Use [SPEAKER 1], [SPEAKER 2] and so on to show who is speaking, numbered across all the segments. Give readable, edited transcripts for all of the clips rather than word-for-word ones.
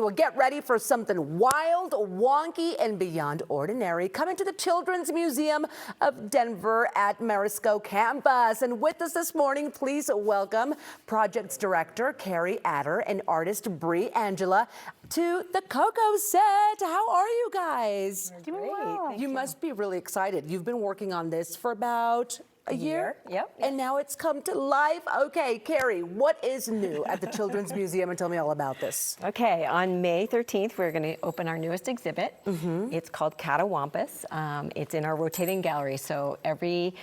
[SPEAKER 1] Well, get ready for something wild, wonky, and beyond ordinary coming to the Children's Museum of Denver at Marisco campus. And with us this morning, please welcome Projects Director Carrie Adder and artist Bree Angela to the Coco set. How are you guys?
[SPEAKER 2] Doing well.
[SPEAKER 1] You must be really excited. You've been working on this for about a year?
[SPEAKER 2] Yep.
[SPEAKER 1] And now it's come to life. Okay, Carrie, what is new at the Children's Museum? And tell me all about this.
[SPEAKER 2] Okay, on May 13th, we're going to open our newest exhibit. It's called Catawampus. It's in our rotating gallery. So every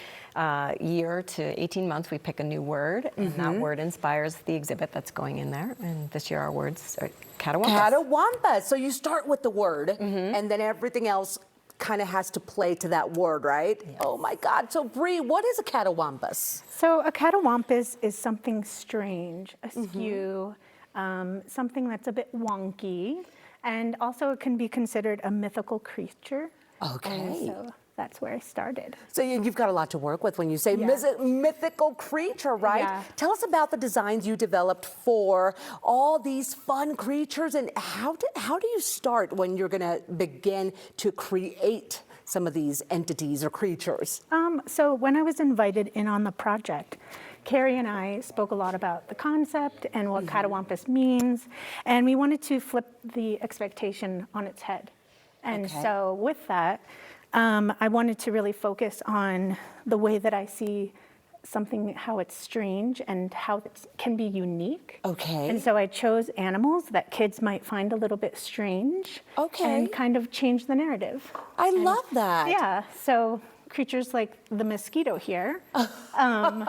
[SPEAKER 2] year to 18 months, we pick a new word, and that word inspires the exhibit that's going in there. And this year, our words are Catawampus.
[SPEAKER 1] Catawampus. So you start with the word, and then everything else kind of has to play to that word, right? Yes. Oh my God. So Bree, what is a catawampus?
[SPEAKER 3] So a catawampus is something strange, askew, something that's a bit wonky, and also it can be considered a mythical creature.
[SPEAKER 1] Okay.
[SPEAKER 3] And so that's where I started.
[SPEAKER 1] So you've got a lot to work with when you say mythical creature, right?
[SPEAKER 3] Yeah.
[SPEAKER 1] Tell us about the designs you developed for all these fun creatures, and how do you start when you're going to begin to create some of these entities or creatures?
[SPEAKER 3] So when I was invited in on the project, Carrie and I spoke a lot about the concept and what catawampus means, and we wanted to flip the expectation on its head. And so with that, I wanted to really focus on the way that I see something, how it's strange and how it can be unique.
[SPEAKER 1] Okay.
[SPEAKER 3] And so I chose animals that kids might find a little bit strange.
[SPEAKER 1] Okay.
[SPEAKER 3] And kind of change the narrative.
[SPEAKER 1] I love that.
[SPEAKER 3] Yeah, so creatures like the mosquito here.
[SPEAKER 1] Love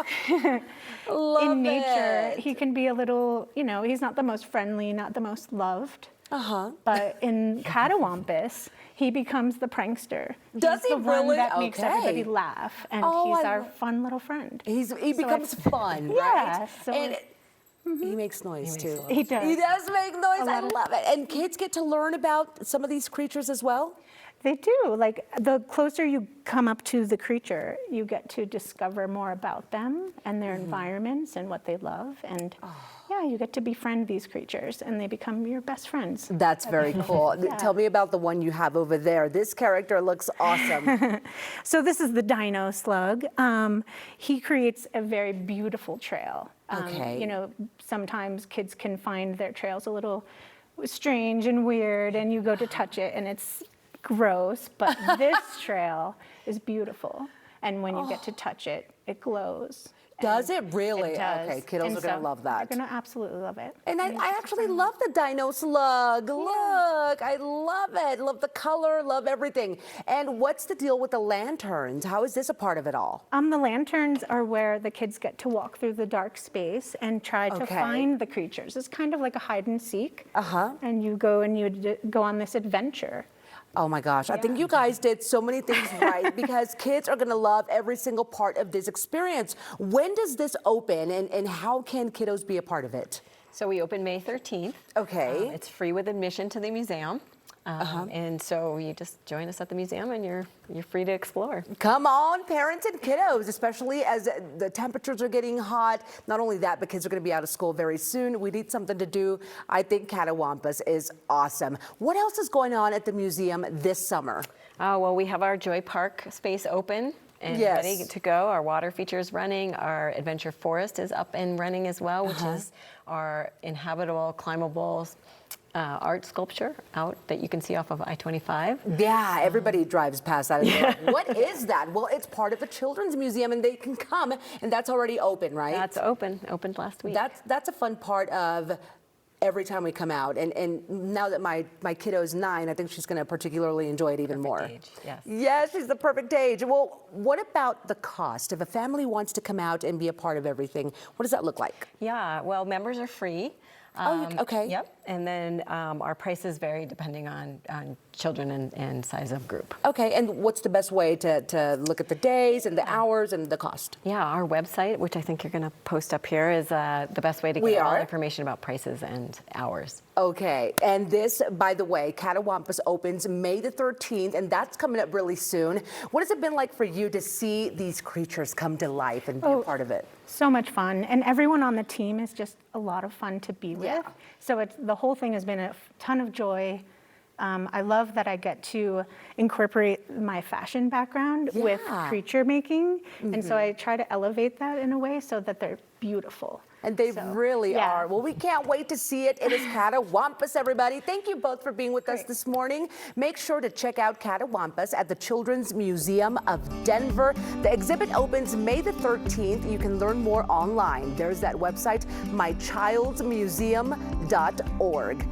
[SPEAKER 3] in nature,
[SPEAKER 1] it.
[SPEAKER 3] he can be a little, he's not the most friendly, not the most loved. But in Catawampus, he becomes the prankster.
[SPEAKER 1] Does
[SPEAKER 3] he's
[SPEAKER 1] he
[SPEAKER 3] the one
[SPEAKER 1] really?
[SPEAKER 3] that makes
[SPEAKER 1] Okay.
[SPEAKER 3] everybody laugh, and he's our fun little friend.
[SPEAKER 1] He becomes fun,
[SPEAKER 3] Yeah,
[SPEAKER 1] right?
[SPEAKER 3] so
[SPEAKER 1] and he makes noise too.
[SPEAKER 3] He does.
[SPEAKER 1] He does make noise. I
[SPEAKER 3] lot.
[SPEAKER 1] love it. And kids get to learn about some of these creatures as well?
[SPEAKER 3] They do. Like, the closer you come up to the creature, you get to discover more about them and their environments and what they love. And yeah, you get to befriend these creatures and they become your best friends.
[SPEAKER 1] That's very cool.
[SPEAKER 3] Yeah.
[SPEAKER 1] Tell me about the one you have over there. This character looks awesome.
[SPEAKER 3] So this is the dino slug. He creates a very beautiful trail. Sometimes kids can find their trails a little strange and weird, and you go to touch it and it's gross, but this trail is beautiful. And when you get to touch it, it glows.
[SPEAKER 1] Does it really?
[SPEAKER 3] It does.
[SPEAKER 1] Okay, kiddos are going to love that.
[SPEAKER 3] They're going to absolutely love it.
[SPEAKER 1] And I actually love the dino slug. Look, I love it. Love the color, love everything. And what's the deal with the lanterns? How is this a part of it all?
[SPEAKER 3] The lanterns are where the kids get to walk through the dark space and try to find the creatures. It's kind of like a hide and seek. And you go and you go on this adventure.
[SPEAKER 1] Oh my gosh, I think you guys did so many things right, because kids are going to love every single part of this experience. When does this open, and how can kiddos be a part of it?
[SPEAKER 2] So we open May 13th.
[SPEAKER 1] Okay.
[SPEAKER 2] It's free with admission to the museum. And so you just join us at the museum and you're free to explore.
[SPEAKER 1] Come on, parents and kiddos, especially as the temperatures are getting hot. Not only that, but kids are going to be out of school very soon. We need something to do. I think Catawampus is awesome. What else is going on at the museum this summer?
[SPEAKER 2] Well, we have our Joy Park space open and ready to go. Our water feature is running. Our Adventure Forest is up and running as well, which is our inhabitable, climbable art sculpture out that you can see off of I-25.
[SPEAKER 1] Yeah, everybody drives past that. What is that? Well, it's part of the Children's Museum, and they can come, and that's already open, right?
[SPEAKER 2] That's opened last week.
[SPEAKER 1] That's a fun part of every time we come out, and now that my kiddo's 9, I think she's going to particularly enjoy it even more.
[SPEAKER 2] Age, yes.
[SPEAKER 1] Yes, she's the perfect age. Well, what about the cost? If a family wants to come out and be a part of everything, what does that look like?
[SPEAKER 2] Yeah, well, members are free.
[SPEAKER 1] Okay.
[SPEAKER 2] Yep, and then our prices vary depending on children and size of group.
[SPEAKER 1] Okay, and what's the best way to look at the days and the hours and the cost?
[SPEAKER 2] Yeah, our website, which I think you're going to post up here, is the best way to get all information about prices and hours.
[SPEAKER 1] Okay, and this, by the way, Catawampus opens May the 13th, and that's coming up really soon. What has it been like for you to see these creatures come to life and be a part of it?
[SPEAKER 3] So much fun, and everyone on the team is just a lot of fun to be with. So it's the whole thing has been a ton of joy. I love that I get to incorporate my fashion background with creature making. And so I try to elevate that in a way so that they're beautiful.
[SPEAKER 1] And they really are. Well, we can't wait to see it. It is Catawampus, everybody. Thank you both for being with us this morning. Make sure to check out Catawampus at the Children's Museum of Denver. The exhibit opens May the 13th. You can learn more online. There's that website, mychildsmuseum.org.